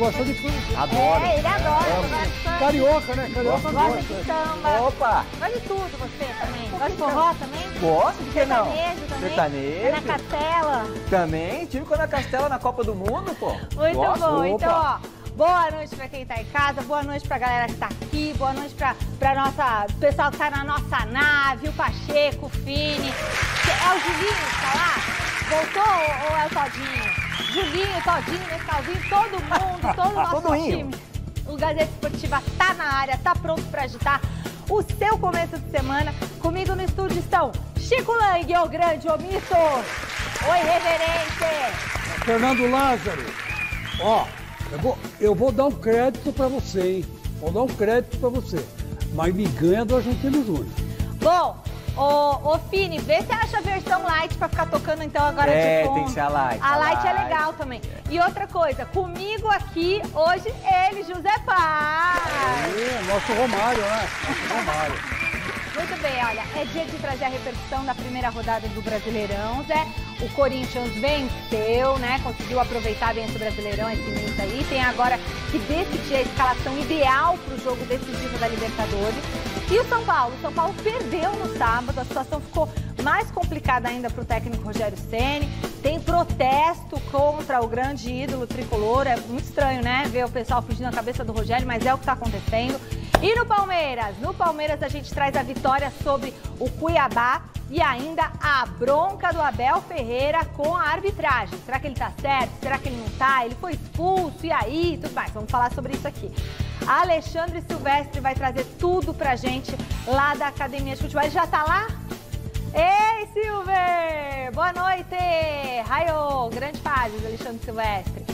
gosta de... Adoro. Ele adora. Carioca, né? Carioca Gosta de samba. Opa! Gosta de tudo você também. Gosta de forró também? Gosto, por que não? Sertanejo também? Sertanejo. Na Castela? Também, tive com a Ana Castela na Copa do Mundo, pô. Muito Gosto. bom. Opa. Então, ó, boa noite pra quem tá em casa, boa noite pra galera que tá aqui, boa noite pra nossa pessoal que tá na nossa nave, o Pacheco, o Fini. É o Julinho que tá lá? Voltou ou é o Todinho? Julinho, Todinho, Nescalzinho, todo mundo, todo o nosso time. O Gazeta Esportiva tá na área, tá pronto pra agitar o seu começo de semana. Comigo no estúdio estão Chico Lang, o grande omito. Oi, reverente. Fernando Lázaro. Ó, eu vou dar um crédito pra você, hein? Vou dar um crédito pra você. Mas me ganha do Argentino Júnior. Bom, ô Fini, vê se acha a versão light pra ficar tocando então agora de fundo. Tem que ser a light. A light é legal também. E outra coisa, comigo aqui hoje ele, José Paz. Nosso Romário, né? Nosso Romário. Muito bem, olha, é dia de trazer a repercussão da primeira rodada do Brasileirão, Zé. O Corinthians venceu, né? Conseguiu aproveitar bem esse Brasileirão, esse mês aí. Tem agora que decidir a escalação ideal para o jogo decisivo da Libertadores. E o São Paulo? O São Paulo perdeu no sábado, a situação ficou mais complicada ainda para o técnico Rogério Ceni. Tem protesto contra o grande ídolo tricolor. É muito estranho, né? Ver o pessoal fugindo da cabeça do Rogério, mas é o que está acontecendo. E no Palmeiras? No Palmeiras a gente traz a vitória sobre o Cuiabá e ainda a bronca do Abel Ferreira com a arbitragem. Será que ele tá certo? Será que ele não tá? Ele foi expulso, e aí? Tudo mais, vamos falar sobre isso aqui. Alexandre Silvestre vai trazer tudo pra gente lá da Academia de Futebol. Ele já tá lá? Ei, Silver! Boa noite! Raio, grande fase do Alexandre Silvestre.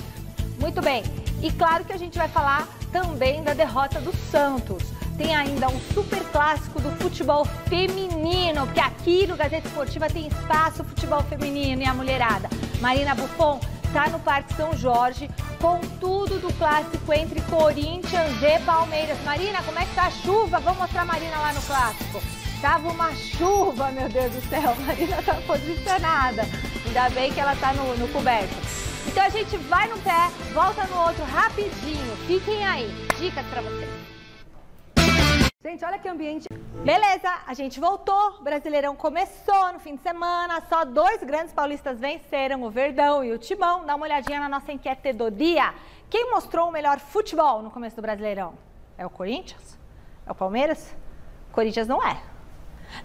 Muito bem, e claro que a gente vai falar também da derrota do Santos. Tem ainda um super clássico do futebol feminino, porque aqui no Gazeta Esportiva tem espaço futebol feminino e a mulherada. Marina Buffon está no Parque São Jorge com tudo do clássico entre Corinthians e Palmeiras. Marina, como é que tá a chuva? Vamos mostrar a Marina lá no clássico. Tava uma chuva, meu Deus do céu. A Marina tá posicionada. Ainda bem que ela tá no coberto. Então a gente vai no pé, volta no outro rapidinho. Fiquem aí. Dicas pra vocês. Gente, olha que ambiente. Beleza, a gente voltou. O Brasileirão começou no fim de semana. Só 2 grandes paulistas venceram, o Verdão e o Timão. Dá uma olhadinha na nossa enquete do dia. Quem mostrou o melhor futebol no começo do Brasileirão? É o Corinthians? É o Palmeiras? Corinthians não é.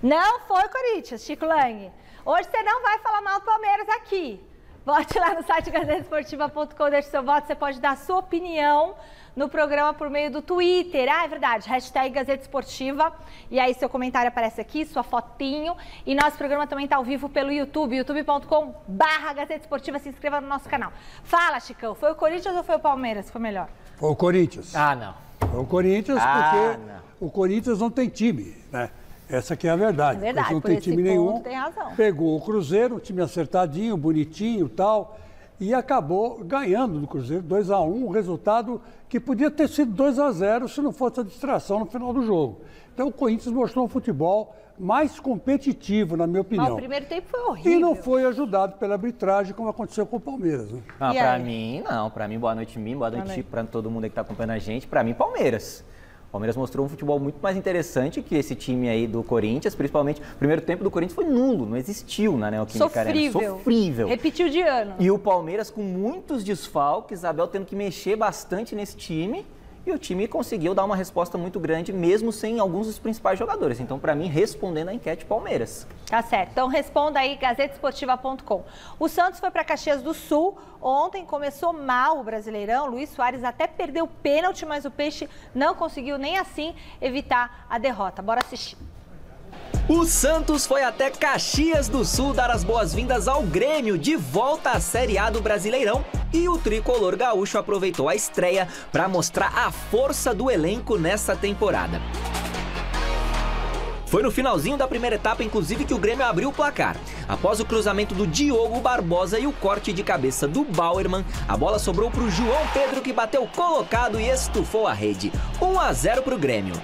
Não foi o Corinthians, Chico Lang. Hoje você não vai falar mal do Palmeiras aqui. Vote lá no site gazetesportiva.com, deixe seu voto. Você pode dar a sua opinião no programa por meio do Twitter. Ah, é verdade, hashtag Gazeta Esportiva. E aí seu comentário aparece aqui, sua fotinho. E nosso programa também está ao vivo pelo YouTube, youtube.com/Gazeta Esportiva. Se inscreva no nosso canal. Fala, Chicão, foi o Corinthians ou foi o Palmeiras que foi melhor? Foi o Corinthians. Ah, não. Foi o Corinthians porque o Corinthians não tem time, né? Essa que é a verdade. É verdade, não por tem esse time ponto nenhum. tem razão. Pegou o Cruzeiro, um time acertadinho, bonitinho e tal, e acabou ganhando do Cruzeiro 2-1, um resultado que podia ter sido 2-0 se não fosse a distração no final do jogo. Então o Corinthians mostrou um futebol mais competitivo, na minha opinião. Mas o primeiro tempo foi horrível. E não foi ajudado pela arbitragem, como aconteceu com o Palmeiras. Né? Não, pra mim, não. Pra mim, boa noite, boa noite pra todo mundo aí que tá acompanhando a gente. Pra mim, Palmeiras. O Palmeiras mostrou um futebol muito mais interessante que esse time aí do Corinthians, principalmente o primeiro tempo do Corinthians foi nulo, não existiu na Neoquímica Arena. Sofrível. Repetiu de ano. E o Palmeiras com muitos desfalques, Abel tendo que mexer bastante nesse time, e o time conseguiu dar uma resposta muito grande, mesmo sem alguns dos principais jogadores. Então, para mim, respondendo a enquete, Palmeiras. Tá certo. Então, responda aí, gazetesportiva.com. O Santos foi para Caxias do Sul. Ontem começou mal o Brasileirão. Luiz Soares até perdeu o pênalti, mas o Peixe não conseguiu nem assim evitar a derrota. Bora assistir. O Santos foi até Caxias do Sul dar as boas-vindas ao Grêmio de volta à Série A do Brasileirão. E o tricolor gaúcho aproveitou a estreia para mostrar a força do elenco nessa temporada. Foi no finalzinho da primeira etapa, inclusive, que o Grêmio abriu o placar. Após o cruzamento do Diogo Barbosa e o corte de cabeça do Bauerman, a bola sobrou para o João Pedro, que bateu colocado e estufou a rede. 1-0 para o Grêmio.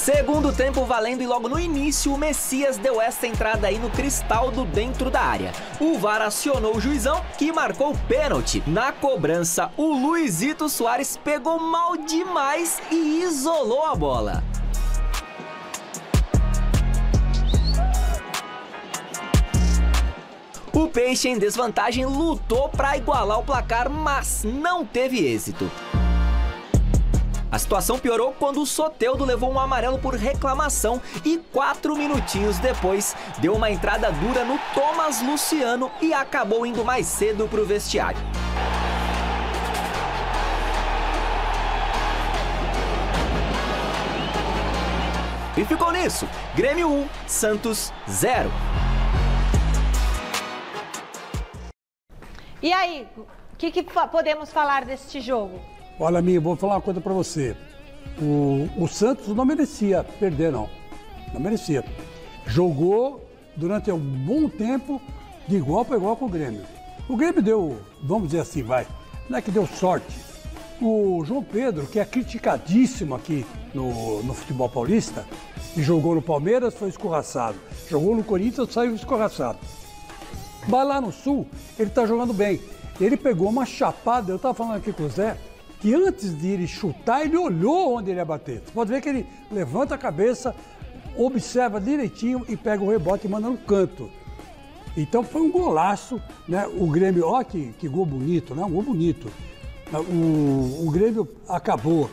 Segundo tempo valendo e logo no início o Messias deu essa entrada aí no Cristaldo dentro da área. O VAR acionou o juizão que marcou o pênalti. Na cobrança, o Luizito Soares pegou mal demais e isolou a bola. O Peixe em desvantagem lutou para igualar o placar, mas não teve êxito. A situação piorou quando o Soteldo levou um amarelo por reclamação e 4 minutinhos depois deu uma entrada dura no Thomas Luciano e acabou indo mais cedo para o vestiário. E ficou nisso, Grêmio 1, Santos 0. E aí, o que podemos falar deste jogo? Olha, amigo, vou falar uma coisa pra você. O Santos não merecia perder, não. Não merecia. Jogou durante um bom tempo de igual para igual com o Grêmio. O Grêmio deu, vamos dizer assim, não é que deu sorte. O João Pedro, que é criticadíssimo aqui no futebol paulista, e jogou no Palmeiras, foi escorraçado. Jogou no Corinthians, saiu escorraçado. Mas lá no Sul, ele tá jogando bem. Ele pegou uma chapada, eu tava falando aqui com o Zé, que antes de ele chutar, ele olhou onde ele ia bater. Você pode ver que ele levanta a cabeça, observa direitinho e pega o rebote e manda no canto. Então foi um golaço, né? O Grêmio, ó que gol bonito, né? Um gol bonito. O Grêmio acabou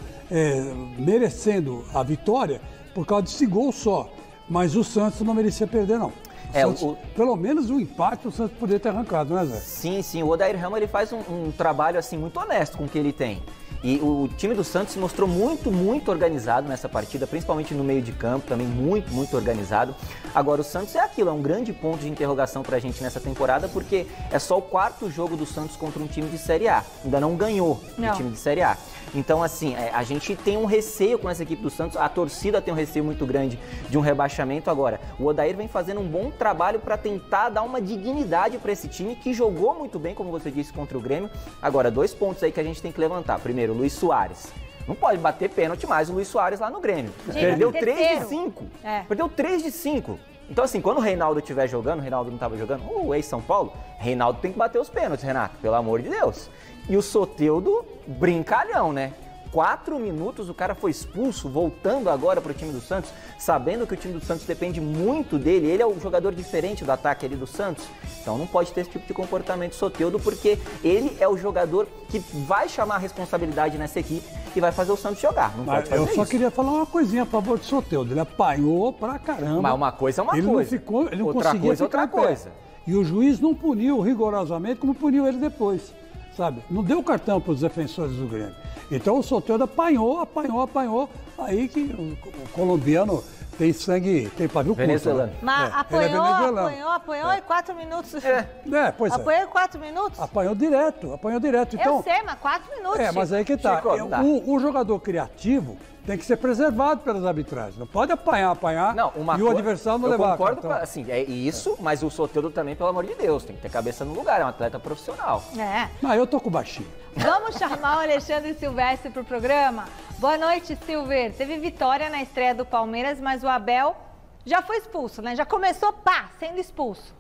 merecendo a vitória por causa desse gol só. Mas o Santos não merecia perder, não. Santos, pelo menos o empate o Santos poderia ter arrancado, né, Zé? Sim, sim. O Odair Helma, ele faz um trabalho assim muito honesto com o que ele tem. E o time do Santos se mostrou muito organizado nessa partida, principalmente no meio de campo, também muito organizado. Agora, o Santos é aquilo, é um grande ponto de interrogação pra gente nessa temporada, porque é só o 4º jogo do Santos contra um time de Série A. Ainda não ganhou o time de Série A. Então, assim, a gente tem um receio com essa equipe do Santos, a torcida tem um receio muito grande de um rebaixamento. Agora, o Odair vem fazendo um bom trabalho para tentar dar uma dignidade para esse time, que jogou muito bem, como você disse, contra o Grêmio. Agora, 2 pontos aí que a gente tem que levantar. Primeiro, o Luiz Soares. Não pode bater pênalti mais o Luiz Soares lá no Grêmio. Gente, perdeu 3 de 5. Perdeu 3 de 5. Então, assim, quando o Reinaldo estiver jogando, o Reinaldo não estava jogando, o ex-São Paulo, Reinaldo tem que bater os pênaltis, Renato, pelo amor de Deus. E o Soteldo, brincalhão, né? 4 minutos o cara foi expulso, voltando agora para o time do Santos, sabendo que o time do Santos depende muito dele, ele é o jogador diferente do ataque ali do Santos, então não pode ter esse tipo de comportamento Soteldo, porque ele é o jogador que vai chamar a responsabilidade nessa equipe e vai fazer o Santos jogar, não pode fazer isso. Eu só queria falar uma coisinha a favor do Soteldo, ele apanhou pra caramba. Mas uma coisa é uma ele coisa, não ficou, ele não outra conseguia coisa é outra ficar coisa. E o juiz não puniu rigorosamente como puniu ele depois, sabe? Não deu cartão para os defensores do Grêmio. Então o Soteldo apanhou, aí que o colombiano tem sangue, tem pavio curto. Venezuelano. Mas apanhou e 4 minutos. Pois apanhou em 4 minutos? Apanhou direto. Então, eu sei, mas 4 minutos. Mas aí que tá. Chico, o jogador criativo tem que ser preservado pelas arbitragens. Não pode apanhar e o adversário não levar. Eu concordo, assim, é isso, mas o Soteldo também, pelo amor de Deus, tem que ter cabeça no lugar, é um atleta profissional. Mas eu tô com o baixinho. Vamos chamar o Alexandre Silvestre pro programa? Boa noite, Silver. Teve vitória na estreia do Palmeiras, mas o Abel já foi expulso, né? Já começou, sendo expulso.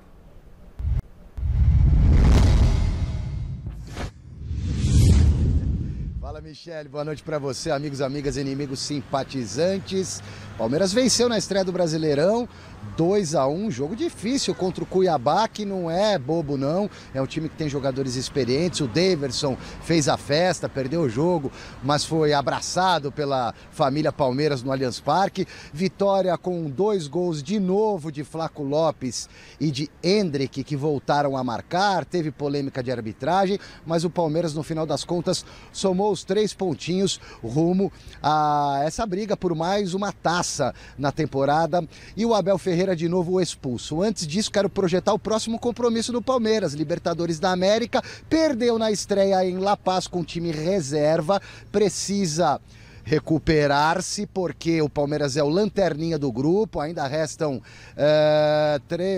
Fala, Michele, boa noite para você, amigos, amigas, inimigos, simpatizantes. Palmeiras venceu na estreia do Brasileirão, 2-1, jogo difícil contra o Cuiabá, que não é bobo não, é um time que tem jogadores experientes. O Daverson fez a festa, perdeu o jogo, mas foi abraçado pela família Palmeiras no Allianz Parque. Vitória com 2 gols de novo de Flaco Lopes e de Hendrick, que voltaram a marcar. Teve polêmica de arbitragem, mas o Palmeiras, no final das contas, somou os 3 pontinhos rumo a essa briga por mais uma taça na temporada. E o Abel Ferreira de novo expulso. Antes disso, quero projetar o próximo compromisso do Palmeiras, Libertadores da América. Perdeu na estreia em La Paz com time reserva, precisa recuperar-se, porque o Palmeiras é o lanterninha do grupo, ainda restam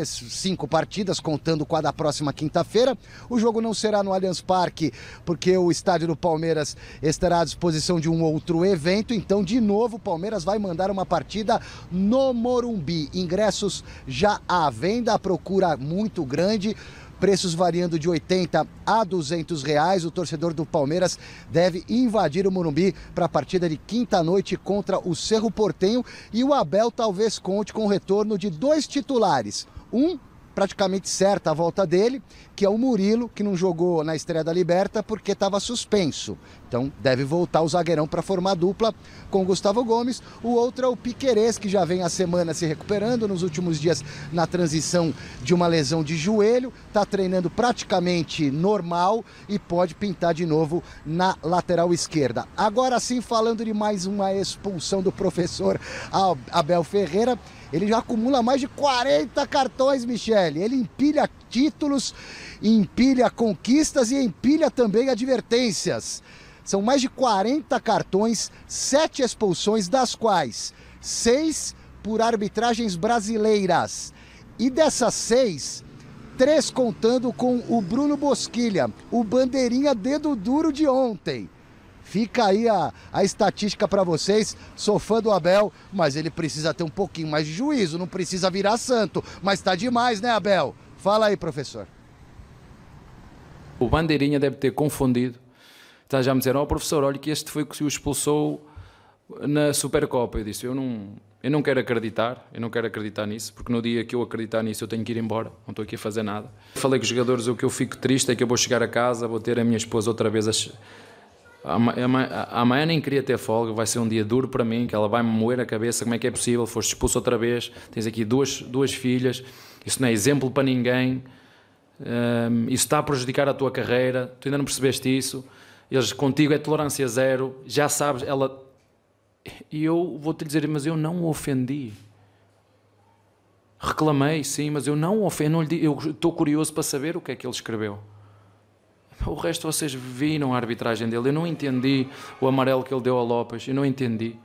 5 partidas, contando com a da próxima quinta-feira. O jogo não será no Allianz Parque, porque o estádio do Palmeiras estará à disposição de um outro evento, então de novo o Palmeiras vai mandar uma partida no Morumbi. Ingressos já à venda, a procura muito grande, preços variando de R$80 a R$200. O torcedor do Palmeiras deve invadir o Morumbi para a partida de quinta-noite contra o Cerro Porteño, e o Abel talvez conte com o retorno de 2 titulares. Praticamente certa a volta dele, que é o Murilo, que não jogou na estreia da Liberta porque estava suspenso. Então deve voltar o zagueirão para formar dupla com o Gustavo Gomes. O outro é o Piquerez, que já vem a semana se recuperando, nos últimos dias na transição de uma lesão de joelho, está treinando praticamente normal e pode pintar de novo na lateral esquerda. Agora sim, falando de mais uma expulsão do professor Abel Ferreira, ele já acumula mais de 40 cartões, Michele. Ele empilha títulos, empilha conquistas e empilha também advertências. São mais de 40 cartões, 7 expulsões, das quais 6 por arbitragens brasileiras. E dessas 6, 3 contando com o Bruno Bosquilha, o bandeirinha dedo duro de ontem. Fica aí a estatística para vocês. Sou fã do Abel, mas ele precisa ter um pouquinho mais de juízo, não precisa virar santo. Mas tá demais, né, Abel? Fala aí, professor. O bandeirinha deve ter confundido. Então já me disseram, professor, olha que este foi que o expulsou na Supercopa. Eu disse, eu não quero acreditar nisso, porque no dia que eu acreditar nisso eu tenho que ir embora, não estou aqui a fazer nada. Falei com os jogadores, o que eu fico triste é que eu vou chegar a casa, vou ter a minha esposa outra vez amanhã nem queria ter folga, vai ser um dia duro para mim, que ela vai-me moer a cabeça, como é que é possível, foste expulso outra vez, tens aqui duas filhas, isso não é exemplo para ninguém, isso está a prejudicar a tua carreira, tu ainda não percebeste isso, contigo é tolerância zero, já sabes, e eu vou-te dizer, mas eu não o ofendi, reclamei sim, mas eu não o ofendi, eu estou curioso para saber o que é que ele escreveu. O resto vocês viram a arbitragem dele, eu não entendi o amarelo que ele deu a Lopes, eu não entendi.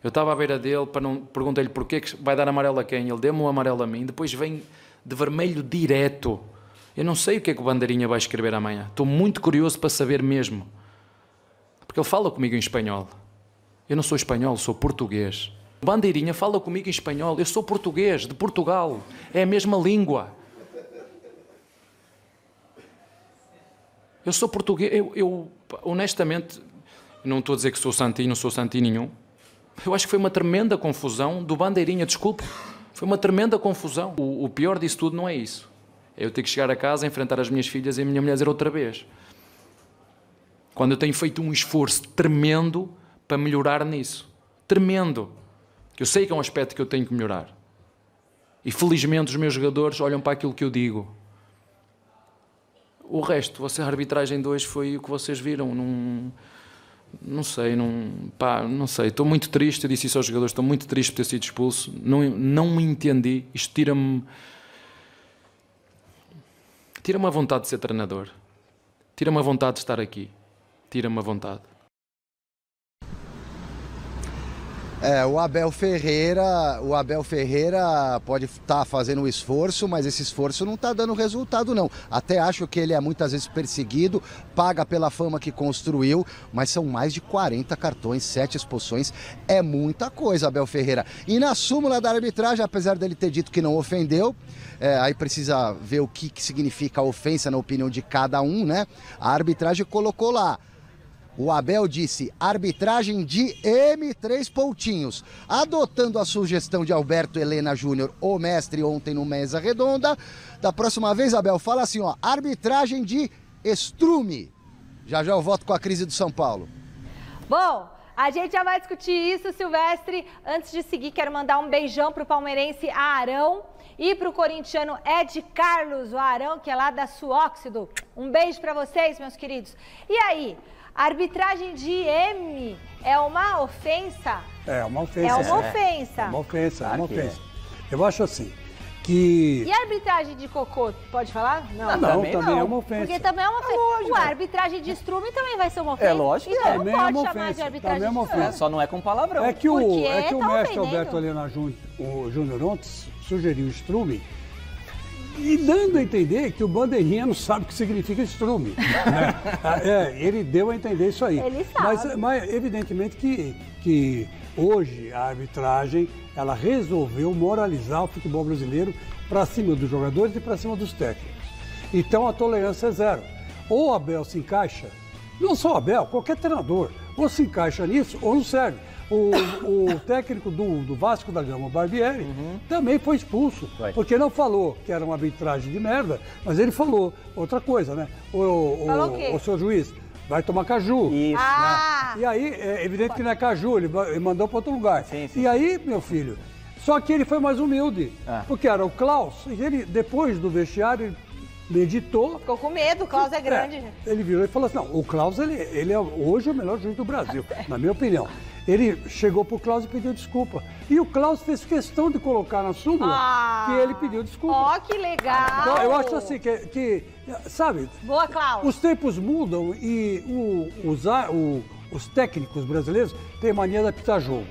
Eu estava à beira dele, perguntei-lhe porquê que vai dar amarelo a quem, ele deu-me um amarelo a mim, depois vem de vermelho direto. Eu não sei o que é que o bandeirinha vai escrever amanhã, estou muito curioso para saber mesmo. Porque ele fala comigo em espanhol. Eu não sou espanhol, sou português. O bandeirinha fala comigo em espanhol, eu sou português, de Portugal, é a mesma língua. Eu sou português, eu honestamente, não estou a dizer que sou santinho, não sou santinho nenhum. Eu acho que foi uma tremenda confusão do bandeirinha, desculpe. Foi uma tremenda confusão. O pior disso tudo não é isso. É eu ter que chegar a casa, enfrentar as minhas filhas e a minha mulher dizer outra vez. Quando eu tenho feito um esforço tremendo para melhorar nisso. Tremendo. Eu sei que é um aspecto que eu tenho que melhorar. E felizmente os meus jogadores olham para aquilo que eu digo. O resto, a arbitragem de hoje foi o que vocês viram. Não sei, não sei. Estou muito triste, eu disse isso aos jogadores, estou muito triste por ter sido expulso. Não me entendi. Isto tira-me a vontade de ser treinador. Tira-me a vontade de estar aqui. Tira-me a vontade. O Abel Ferreira pode estar fazendo um esforço, mas esse esforço não está dando resultado não. Até acho que ele é muitas vezes perseguido, paga pela fama que construiu, mas são mais de 40 cartões, 7 expulsões, é muita coisa, Abel Ferreira. E na súmula da arbitragem, apesar dele ter dito que não ofendeu, aí precisa ver o que significa a ofensa na opinião de cada um, né? A arbitragem colocou lá. O Abel disse arbitragem de M3 pontinhos, adotando a sugestão de Alberto Helena Júnior, o mestre, ontem no Mesa Redonda. Da próxima vez, Abel, fala assim, ó, arbitragem de estrume. Já eu volto com a crise do São Paulo. Bom, a gente já vai discutir isso, Silvestre. Antes de seguir, quero mandar um beijão pro palmeirense Arão e pro corintiano Ed Carlos, o Arão, que é lá da Suóxido. Um beijo para vocês, meus queridos. E aí? A arbitragem de M é uma ofensa? É uma ofensa. É uma ofensa. É uma ofensa, é uma ofensa. Eu acho assim, que... E a arbitragem de cocô, pode falar? Não, também é uma ofensa. Porque também é uma ofensa. A arbitragem de estrume também vai ser uma ofensa. É lógico que então, também não é pode uma chamar de ofensa, arbitragem também é uma de estrume. ofensa. Só não é com palavrão. É que o Porque mestre tá Alberto ali o Júnior ontem sugeriu estrume e dando a entender que o bandeirinha não sabe o que significa estrume. Né? Ele deu a entender isso aí. Ele sabe. Mas evidentemente que hoje a arbitragem ela resolveu moralizar o futebol brasileiro para cima dos jogadores e para cima dos técnicos. Então a tolerância é zero. Ou o Abel se encaixa, não só o Abel, qualquer treinador, ou se encaixa nisso ou não serve. O técnico do Vasco da Gama, o Barbieri, também foi expulso, porque não falou que era uma arbitragem de merda, mas ele falou outra coisa, né? Falou o quê? O seu juiz vai tomar caju. Isso. Ah! Né? E aí, é evidente que não é caju, ele mandou para outro lugar. Sim, sim. E aí, meu filho, só que ele foi mais humilde, porque era o Klaus, e ele, depois do vestiário, ele meditou. Ficou com medo, o Klaus é grande. Ele virou e falou assim, não, o Klaus, ele é hoje o melhor juiz do Brasil, na minha opinião. Ele chegou pro Klaus e pediu desculpa. E o Klaus fez questão de colocar na súmula que ele pediu desculpa. Ó, que legal! Então, eu acho assim, que sabe, Boa, Klaus. os tempos mudam e os técnicos brasileiros têm mania de apitar jogo.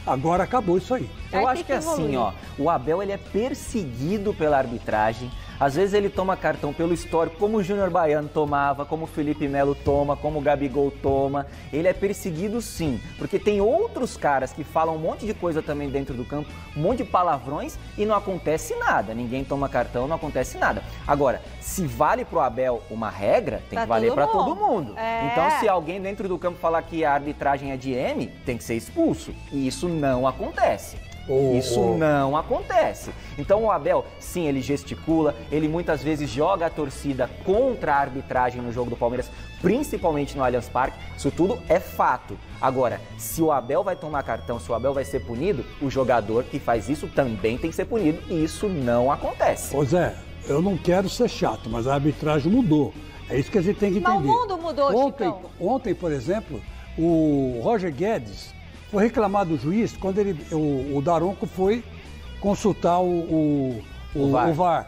Agora acabou isso aí. Eu acho que assim, ó, o Abel ele é perseguido pela arbitragem. Às vezes ele toma cartão pelo histórico, como o Júnior Baiano tomava, como o Felipe Melo toma, como o Gabigol toma. Ele é perseguido sim, porque tem outros caras que falam um monte de coisa também dentro do campo, um monte de palavrões e não acontece nada. Ninguém toma cartão, não acontece nada. Agora, se vale pro Abel uma regra, tem que valer para todo mundo. Então, se alguém dentro do campo falar que a arbitragem é de M, tem que ser expulso. E isso não acontece. Isso não acontece. Então o Abel, sim, ele gesticula, ele muitas vezes joga a torcida contra a arbitragem no jogo do Palmeiras, principalmente no Allianz Parque. Isso tudo é fato. Agora, se o Abel vai tomar cartão, se o Abel vai ser punido, o jogador que faz isso também tem que ser punido e isso não acontece. Ô Zé, eu não quero ser chato, mas a arbitragem mudou. É isso que a gente tem que entender. Mas o mundo mudou, ontem, por exemplo, o Roger Guedes foi reclamar do juiz quando o Daronco foi consultar o VAR.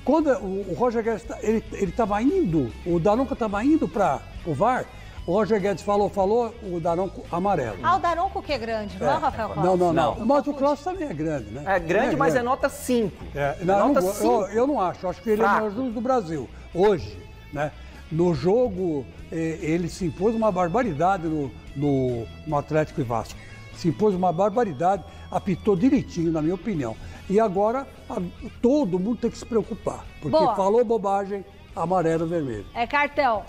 Quando o Roger Guedes ele estava indo, o Daronco estava indo para o VAR, o Roger Guedes falou, o Daronco amarelo. O Daronco que é grande, não é o Rafael Klaus? Não. Mas o Klaus também é grande, né? É grande, mas é nota 5. Nota 5. Eu não acho. Acho que ele é o melhor juiz do Brasil. Hoje, né? No jogo, ele se impôs uma barbaridade no Atlético e Vasco. Se impôs uma barbaridade, apitou direitinho, na minha opinião. E agora, todo mundo tem que se preocupar. Porque falou bobagem, amarelo, vermelho. É cartão.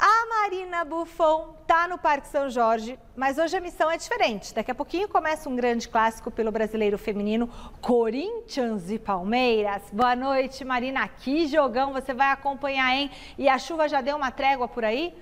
A Marina Buffon tá no Parque São Jorge, mas hoje a missão é diferente. Daqui a pouquinho começa um grande clássico pelo Brasileiro Feminino, Corinthians e Palmeiras. Boa noite, Marina. Que jogão você vai acompanhar, hein? E a chuva já deu uma trégua por aí?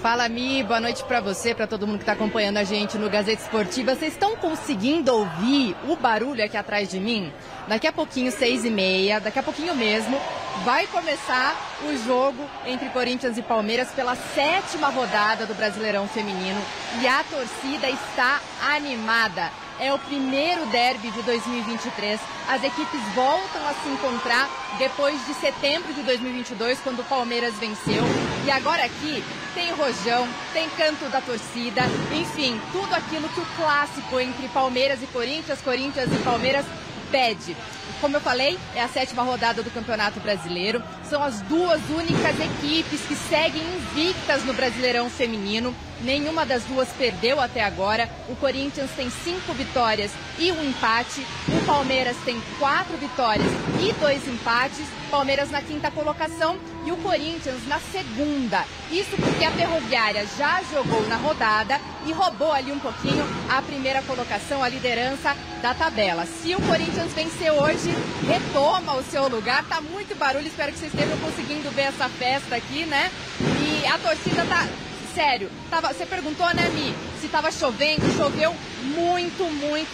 Fala, Mi, boa noite para você, para todo mundo que está acompanhando a gente no Gazeta Esportiva. Vocês estão conseguindo ouvir o barulho aqui atrás de mim? Daqui a pouquinho, 6h30, daqui a pouquinho mesmo, vai começar o jogo entre Corinthians e Palmeiras pela 7ª rodada do Brasileirão Feminino e a torcida está animada. É o primeiro derby de 2023. As equipes voltam a se encontrar depois de setembro de 2022, quando o Palmeiras venceu. E agora aqui tem rojão, tem canto da torcida, enfim, tudo aquilo que o clássico entre Palmeiras e Corinthians, Corinthians e Palmeiras pede. Como eu falei, é a 7ª rodada do Campeonato Brasileiro. São as duas únicas equipes que seguem invictas no Brasileirão Feminino. Nenhuma das duas perdeu até agora. O Corinthians tem 5 vitórias e 1 empate. O Palmeiras tem 4 vitórias e 2 empates. Palmeiras na 5ª colocação e o Corinthians na 2ª. Isso porque a Ferroviária já jogou na rodada e roubou ali um pouquinho a 1ª colocação, a liderança da tabela. Se o Corinthians vencer hoje, retoma o seu lugar. Tá muito barulho, espero que vocês estejam conseguindo ver essa festa aqui, né? E a torcida tá... Sério, você perguntou, né, Mi, se tava chovendo, choveu muito,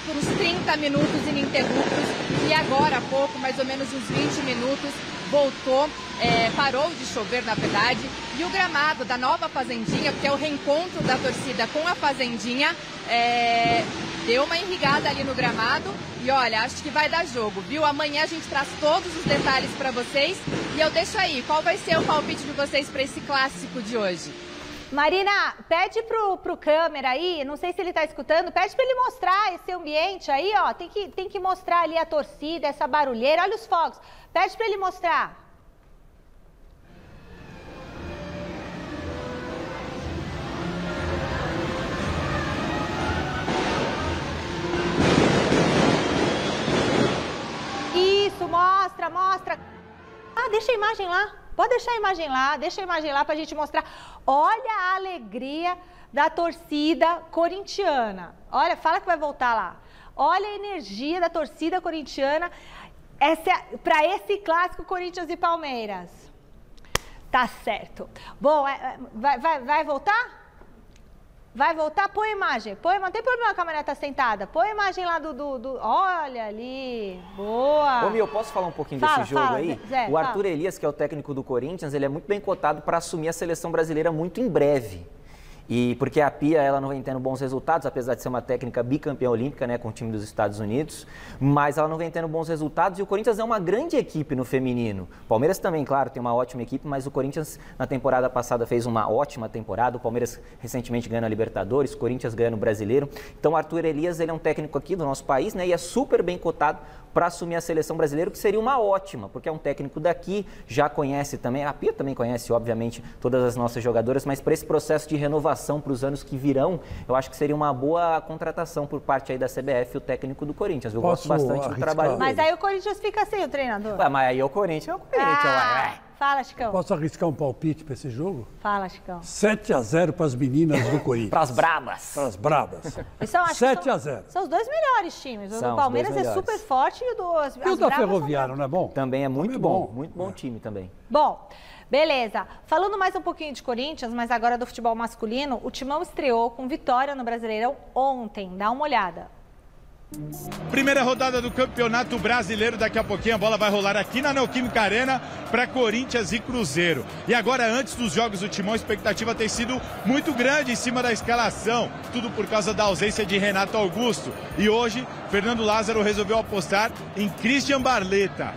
por uns 30 minutos ininterruptos. E agora há pouco, mais ou menos uns 20 minutos, voltou, parou de chover, na verdade. E o gramado da nova Fazendinha, porque é o reencontro da torcida com a Fazendinha, deu uma irrigada ali no gramado. E olha, acho que vai dar jogo, viu? Amanhã a gente traz todos os detalhes para vocês. E eu deixo aí, qual vai ser o palpite de vocês para esse clássico de hoje? Marina, pede pro câmera aí, não sei se ele tá escutando, pede para ele mostrar esse ambiente aí, ó. Tem que mostrar ali a torcida, essa barulheira, olha os fogos. Pede para ele mostrar. Isso, mostra. Ah, deixa a imagem lá. Pode deixar a imagem lá, pra gente mostrar. Olha a alegria da torcida corintiana. Olha, fala que vai voltar lá. Olha a energia da torcida corintiana para esse clássico Corinthians e Palmeiras. Tá certo. Bom, vai voltar? Vai voltar? Põe a imagem. Não tem problema, a câmera tá sentada. Põe a imagem lá Olha ali. Boa. Ô, Mi, eu posso falar um pouquinho desse jogo aí? Zé, o Arthur Elias, que é o técnico do Corinthians, ele é muito bem cotado para assumir a seleção brasileira muito em breve. E porque a Pia, ela não vem tendo bons resultados, apesar de ser uma técnica bicampeã olímpica, né, com o time dos Estados Unidos, mas ela não vem tendo bons resultados e o Corinthians é uma grande equipe no feminino. O Palmeiras também, claro, tem uma ótima equipe, mas o Corinthians na temporada passada fez uma ótima temporada, o Palmeiras recentemente ganhou a Libertadores, o Corinthians ganhou no Brasileiro. Então o Arthur Elias, ele é um técnico aqui do nosso país, né, e é super bem cotado para assumir a seleção brasileira, que seria uma ótima, porque é um técnico daqui, já conhece também, a Pia também conhece, obviamente, todas as nossas jogadoras, mas para esse processo de renovação para os anos que virão, eu acho que seria uma boa contratação por parte aí da CBF, o técnico do Corinthians. Eu gosto bastante do trabalho dele. Mas aí o Corinthians fica sem o treinador. Ué, mas aí o Corinthians é o Corinthians. Fala, Chicão. Posso arriscar um palpite para esse jogo? Fala, Chicão. 7-0 para as meninas do Corinthians. Para as brabas. Para as brabas. 7-0. São os dois melhores times. O do Palmeiras é super forte e o da Ferroviária, não é bom? Também é muito bom. Muito bom time também. Bom, beleza. Falando mais um pouquinho de Corinthians, mas agora do futebol masculino, o Timão estreou com vitória no Brasileirão ontem. Dá uma olhada. Primeira rodada do Campeonato Brasileiro, daqui a pouquinho a bola vai rolar aqui na Neoquímica Arena para Corinthians e Cruzeiro. E agora, antes dos jogos do Timão, a expectativa tem sido muito grande em cima da escalação, tudo por causa da ausência de Renato Augusto. E hoje, Fernando Lázaro resolveu apostar em Christian Barletta.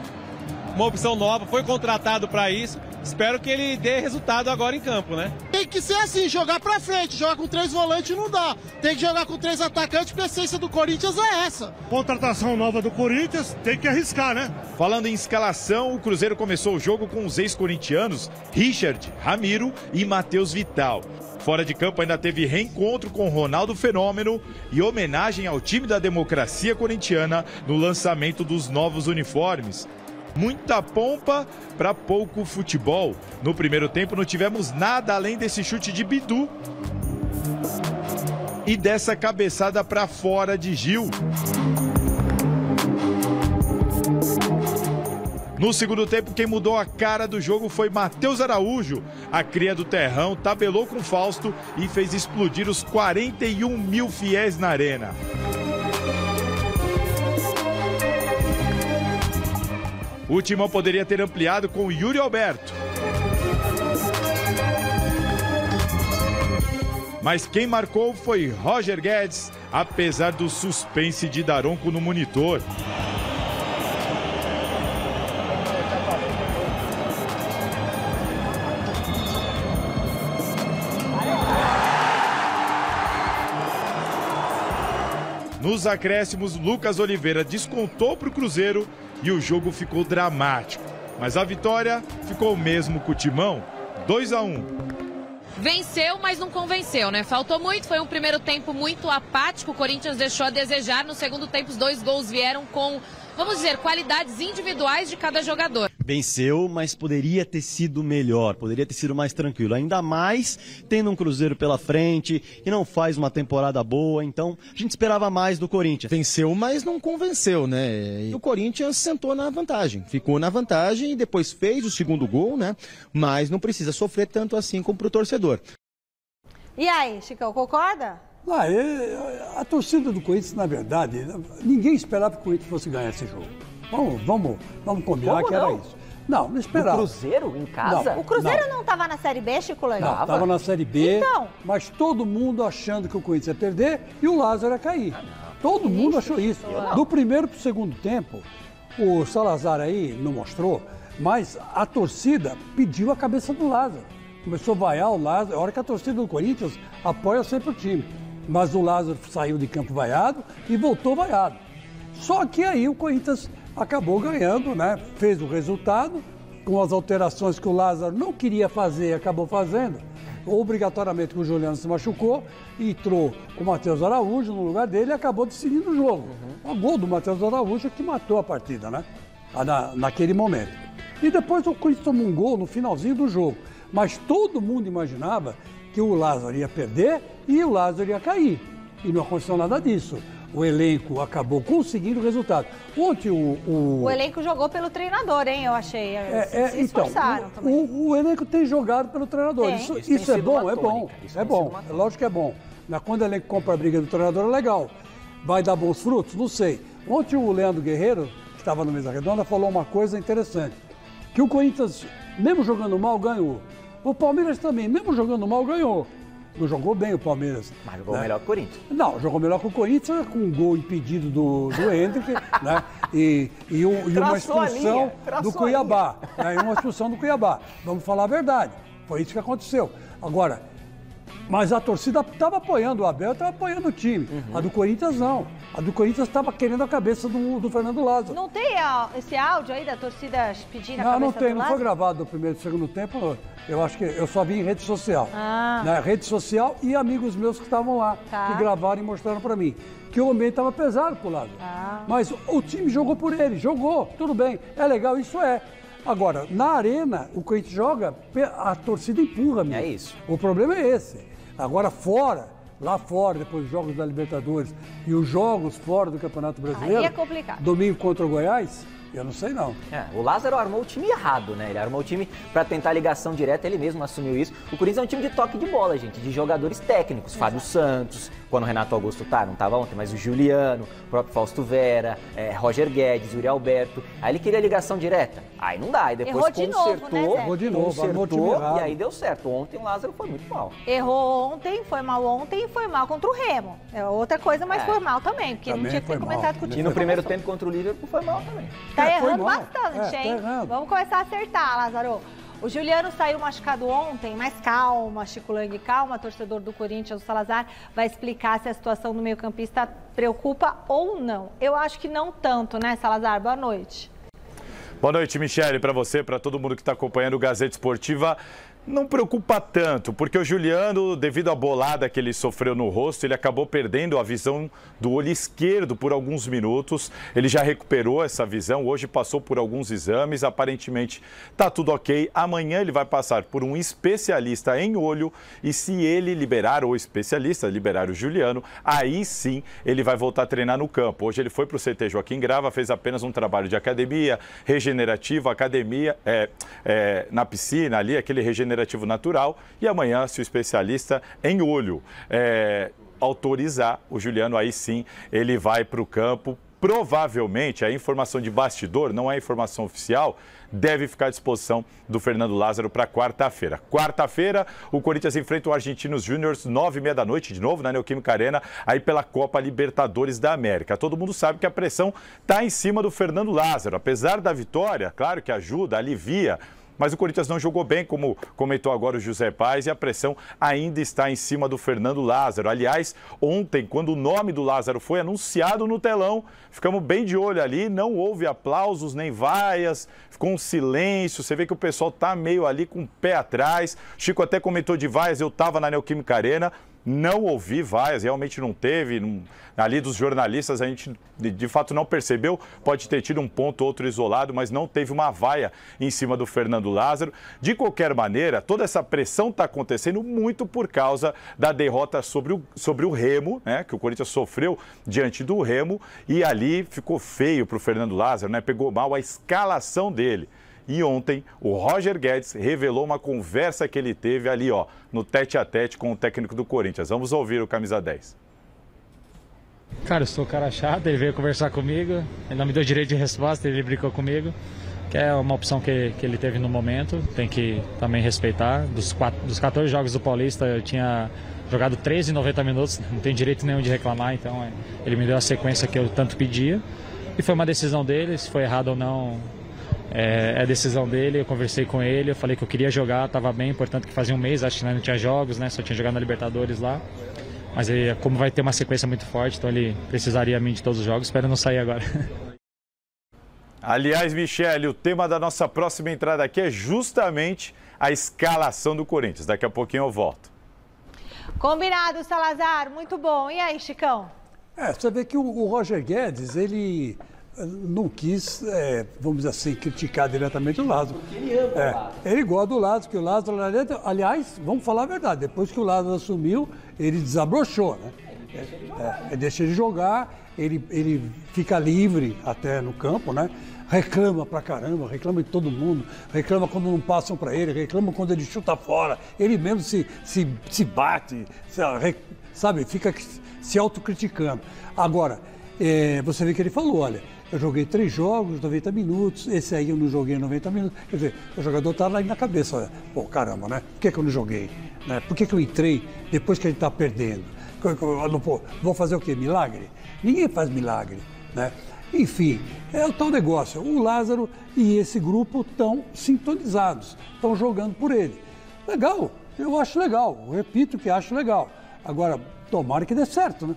Uma opção nova, foi contratado para isso. Espero que ele dê resultado agora em campo, né? Tem que ser assim, jogar pra frente, jogar com 3 volantes não dá. Tem que jogar com 3 atacantes, porque a essência do Corinthians é essa. Contratação nova do Corinthians, tem que arriscar, né? Falando em escalação, o Cruzeiro começou o jogo com os ex-corintianos Richard, Ramiro e Matheus Vital. Fora de campo ainda teve reencontro com Ronaldo Fenômeno e homenagem ao time da democracia corintiana no lançamento dos novos uniformes. Muita pompa para pouco futebol. No primeiro tempo não tivemos nada além desse chute de Bidu e dessa cabeçada para fora de Gil. No segundo tempo, quem mudou a cara do jogo foi Matheus Araújo. A cria do Terrão tabelou com Fausto e fez explodir os 41 mil fiéis na arena. O Timão poderia ter ampliado com o Yuri Alberto. Mas quem marcou foi Roger Guedes, apesar do suspense de Daronco no monitor. Nos acréscimos, Lucas Oliveira descontou para o Cruzeiro e o jogo ficou dramático. Mas a vitória ficou mesmo com o Timão, 2-1. Venceu, mas não convenceu, né? Faltou muito, foi um primeiro tempo muito apático, o Corinthians deixou a desejar. No segundo tempo, os 2 gols vieram com, vamos dizer, qualidades individuais de cada jogador. Venceu, mas poderia ter sido melhor, poderia ter sido mais tranquilo. Ainda mais tendo um Cruzeiro pela frente, que não faz uma temporada boa, então a gente esperava mais do Corinthians. Venceu, mas não convenceu, né? E o Corinthians sentou na vantagem, ficou na vantagem e depois fez o segundo gol, né? Mas não precisa sofrer tanto assim como pro torcedor. E aí, Chicão, concorda? A torcida do Corinthians, na verdade, ninguém esperava que o Corinthians fosse ganhar esse jogo. Vamos combinar que era isso. Não esperava. O Cruzeiro em casa? O Cruzeiro não estava na Série B, Chico Lang? Não, estava na Série B, então. Mas todo mundo achando que o Corinthians ia perder e o Lázaro ia cair. Todo mundo achou isso. Do primeiro para o segundo tempo, o Salazar aí não mostrou, mas a torcida pediu a cabeça do Lázaro. Começou a vaiar o Lázaro. A hora que a torcida do Corinthians apoia sempre o time. Mas o Lázaro saiu de campo vaiado e voltou vaiado. Só que aí o Corinthians acabou ganhando, né? Fez o resultado, com as alterações que o Lázaro não queria fazer, acabou fazendo. Obrigatoriamente o Juliano se machucou, entrou o Matheus Araújo no lugar dele e acabou decidindo o jogo. O gol do Matheus Araújo que matou a partida, né? Naquele momento. E depois o Corinthians tomou um gol no finalzinho do jogo. Mas todo mundo imaginava que o Lázaro ia perder e o Lázaro ia cair. E não aconteceu nada disso. O elenco acabou conseguindo o resultado. Ontem o elenco jogou pelo treinador, hein? Eu achei. Se esforçaram então, também. O elenco tem jogado pelo treinador. Isso é bom, é bom. É bom. É lógico que é bom. Mas quando o elenco compra a briga do treinador, é legal. Vai dar bons frutos? Não sei. Ontem o Leandro Guerreiro, que estava no Mesa Redonda, falou uma coisa interessante. Que o Corinthians, mesmo jogando mal, ganhou. O Palmeiras também, mesmo jogando mal, ganhou. Não jogou bem o Palmeiras. Mas jogou melhor que o Corinthians. Não, jogou melhor que o Corinthians, com um gol impedido do Hendrick, né? E uma expulsão do Cuiabá. Né? E uma expulsão do Cuiabá. Vamos falar a verdade. Foi isso que aconteceu. Agora, mas a torcida estava apoiando o Abel, estava apoiando o time. A do Corinthians não. A do Corinthians estava querendo a cabeça do Fernando Lázaro. Não tem esse áudio aí da torcida pedindo a cabeça do Lázaro? Não tem, não foi gravado no primeiro e segundo tempo. Eu acho que eu só vi em rede social. Né? Rede social e amigos meus que estavam lá, que gravaram e mostraram para mim. Que o momento estava pesado pro Lázaro. Mas o time jogou por ele, jogou, tudo bem. É legal, isso é. Agora, na arena, o Corinthians joga, a torcida empurra mesmo. É isso. O problema é esse. Agora, lá fora, depois dos jogos da Libertadores e os jogos fora do Campeonato Brasileiro. Aí é complicado. Domingo contra o Goiás, eu não sei não. O Lázaro armou o time errado, né? Ele armou o time para tentar ligação direta, ele mesmo assumiu isso. O Corinthians é um time de toque de bola, gente, de jogadores técnicos. Fábio Santos, quando o Renato Augusto não estava ontem, mas o Juliano, o próprio Fausto Vera, Roger Guedes, Yuri Alberto. Aí ele queria ligação direta. Aí não dá, aí depois Errou de novo, consertou e aí deu certo. Ontem o Lázaro foi muito mal. Errou ontem, foi mal ontem e foi mal contra o Remo. É outra coisa, mas foi mal também, porque também não tinha que ter começado com o time. E no primeiro tempo contra o Liverpool foi mal também. Tá errando bastante, hein? Vamos começar a acertar, Lázaro. O Juliano saiu machucado ontem, mas calma, Chico Lang, calma, torcedor do Corinthians, o Salazar vai explicar se a situação do meio-campista preocupa ou não. Eu acho que não tanto, né, Salazar? Boa noite. Boa noite, Michele, para você, para todo mundo que está acompanhando o Gazeta Esportiva. Não preocupa tanto, porque o Juliano, devido à bolada que ele sofreu no rosto, ele acabou perdendo a visão do olho esquerdo por alguns minutos. Ele já recuperou essa visão, hoje passou por alguns exames, aparentemente está tudo ok. Amanhã ele vai passar por um especialista em olho e se ele liberar, ou especialista liberar o Juliano, aí sim ele vai voltar a treinar no campo. Hoje ele foi para o CT Joaquim Grava, fez apenas um trabalho de academia, regenerativo, academia na piscina ali, aquele regenerativo natural, e amanhã, se o especialista em olho autorizar o Juliano, aí sim ele vai para o campo. Provavelmente, a informação de bastidor, não é informação oficial, deve ficar à disposição do Fernando Lázaro para quarta-feira. Quarta-feira, o Corinthians enfrenta o Argentinos Júniors, 9h30 da noite, de novo, na Neoquímica Arena, aí pela Copa Libertadores da América. Todo mundo sabe que a pressão está em cima do Fernando Lázaro. Apesar da vitória, claro que ajuda, alivia, mas o Corinthians não jogou bem, como comentou agora o José Paes, e a pressão ainda está em cima do Fernando Lázaro. Aliás, ontem, quando o nome do Lázaro foi anunciado no telão, ficamos bem de olho ali, não houve aplausos nem vaias, ficou um silêncio, você vê que o pessoal está meio ali com o pé atrás. Chico até comentou de vaias, eu estava na Neoquímica Arena, não ouvi vaias, realmente não teve. Ali dos jornalistas a gente de fato não percebeu, pode ter tido um ponto ou outro isolado, mas não teve uma vaia em cima do Fernando Lázaro. De qualquer maneira, toda essa pressão está acontecendo muito por causa da derrota sobre o Remo, né, que o Corinthians sofreu diante do Remo, e ali ficou feio para o Fernando Lázaro, né, pegou mal a escalação dele. E ontem, o Roger Guedes revelou uma conversa que ele teve ali, ó, no tete-a-tete com o técnico do Corinthians. Vamos ouvir o camisa 10. Cara, eu sou um cara chato, ele veio conversar comigo, ele não me deu direito de resposta, ele brincou comigo. que é uma opção que ele teve no momento, tem que também respeitar. Dos 14 jogos do Paulista, eu tinha jogado 13 em 90 minutos, não tem direito nenhum de reclamar, então ele me deu a sequência que eu tanto pedia. E foi uma decisão dele, se foi errado ou não, é decisão dele. Eu conversei com ele, eu falei que eu queria jogar, estava bem, portanto que fazia um mês, acho que não tinha jogos, né? Só tinha jogado na Libertadores lá. Mas como vai ter uma sequência muito forte, então ele precisaria a mim de todos os jogos, espero não sair agora. Aliás, Michele, o tema da nossa próxima entrada aqui é justamente a escalação do Corinthians. Daqui a pouquinho eu volto. Combinado, Salazar. Muito bom. E aí, Chicão? Você vê que o Roger Guedes, ele não quis, vamos dizer assim, criticar diretamente o Lázaro. Ele ama o Lázaro. Ele gosta do Lázaro, que o Lázaro, aliás, vamos falar a verdade, depois que o Lázaro assumiu, ele desabrochou, né? Ele deixa ele jogar, ele fica livre até no campo, né? Reclama pra caramba, reclama de todo mundo, reclama quando não passam pra ele, reclama quando ele chuta fora, ele mesmo se bate, sabe, fica se autocriticando. Agora, você vê que ele falou, olha, eu joguei 3 jogos, 90 minutos, esse aí eu não joguei 90 minutos, quer dizer, o jogador tá lá na cabeça, olha, pô, caramba, né? Por que eu não joguei? Né? Por que eu entrei depois que ele tá perdendo? Vou fazer o quê? Milagre? Ninguém faz milagre, né? Enfim, é o tal negócio. O Lázaro e esse grupo estão sintonizados, estão jogando por ele. Legal, eu acho legal, eu repito que acho legal. Agora, tomara que dê certo, né?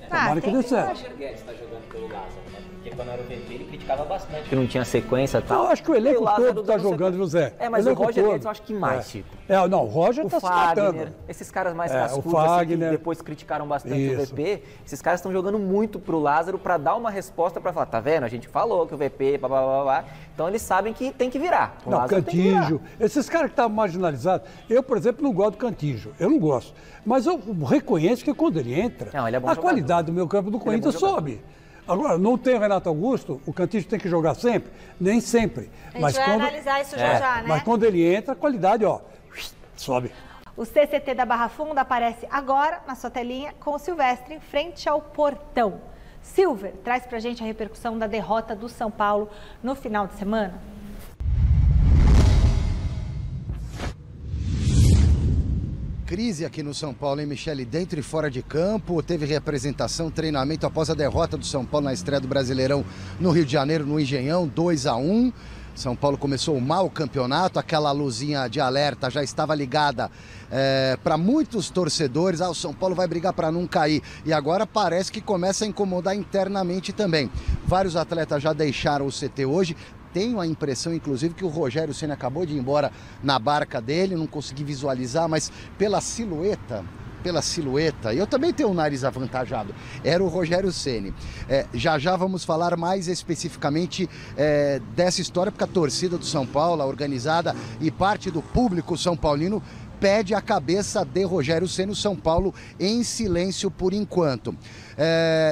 Tomara que dê certo. O Roger Guedes está jogogando pelo Lázaro, né? Porque quando era o VP, ele criticava bastante que não tinha sequência e tal. Eu acho que o elenco todo está jogando, José. Mas o Roger Guedes eu acho que mais, Chico. Não, o Roger está se matando. Esses caras mais cascudos, assim, que depois criticaram bastante o VP, esses caras estão jogando muito pro Lázaro para dar uma resposta para falar, tá vendo? A gente falou que o VP, blá, blá, blá, blá. Então eles sabem que tem que virar. Não, Cantígio, esses caras que estavam marginalizados, eu, por exemplo, não gosto do Cantígio, eu não gosto. Mas eu reconheço que quando ele entra, a qualidade do meu campo do Corinthians sobe. Agora, não tem o Renato Augusto, o Cantígio tem que jogar sempre? Nem sempre. A gente vai analisar isso já, né? Mas quando ele entra, a qualidade, sobe. O CCT da Barra Funda aparece agora na sua telinha com o Silvestre em frente ao portão. Silver, traz pra gente a repercussão da derrota do São Paulo no final de semana. Crise aqui no São Paulo, hein, Michele? Dentro e fora de campo, teve representação, treinamento após a derrota do São Paulo na estreia do Brasileirão no Rio de Janeiro, no Engenhão, 2-1. São Paulo começou mal o campeonato, aquela luzinha de alerta já estava ligada para muitos torcedores. O São Paulo vai brigar para não cair. E agora parece que começa a incomodar internamente também. Vários atletas já deixaram o CT hoje. Tenho a impressão, inclusive, que o Rogério Ceni acabou de ir embora na barca dele, não consegui visualizar, mas pela silhueta, e eu também tenho um nariz avantajado, era o Rogério Ceni. Já vamos falar mais especificamente dessa história, porque a torcida do São Paulo, a organizada e parte do público são paulino, pede a cabeça de Rogério Ceni, o São Paulo em silêncio por enquanto.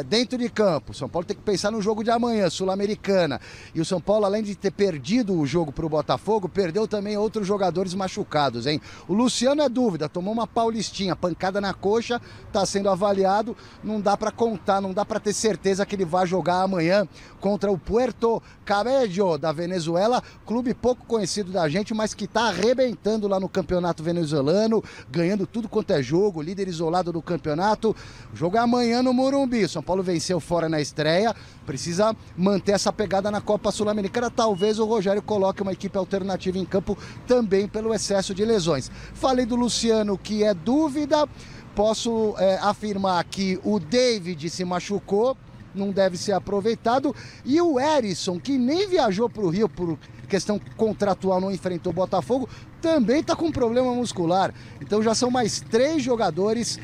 Dentro de campo, o São Paulo tem que pensar no jogo de amanhã, Sul-Americana. E o São Paulo, além de ter perdido o jogo para o Botafogo, perdeu também outros jogadores machucados, hein? O Luciano é dúvida, tomou uma paulistinha, pancada na coxa, está sendo avaliado, não dá para contar, não dá para ter certeza que ele vai jogar amanhã contra o Puerto Cabello da Venezuela, clube pouco conhecido da gente, mas que está arrebentando lá no campeonato venezuelano, ganhando tudo quanto é jogo, líder isolado do campeonato. O jogo é amanhã no Morumbi. São Paulo venceu fora na estreia, precisa manter essa pegada na Copa Sul-Americana. Talvez o Rogério coloque uma equipe alternativa em campo também pelo excesso de lesões. Falei do Luciano, que é dúvida, posso afirmar que o David se machucou, não deve ser aproveitado, e o Erisson, que nem viajou para o Rio por questão contratual, não enfrentou o Botafogo, também está com problema muscular. Então já são mais 3 jogadores,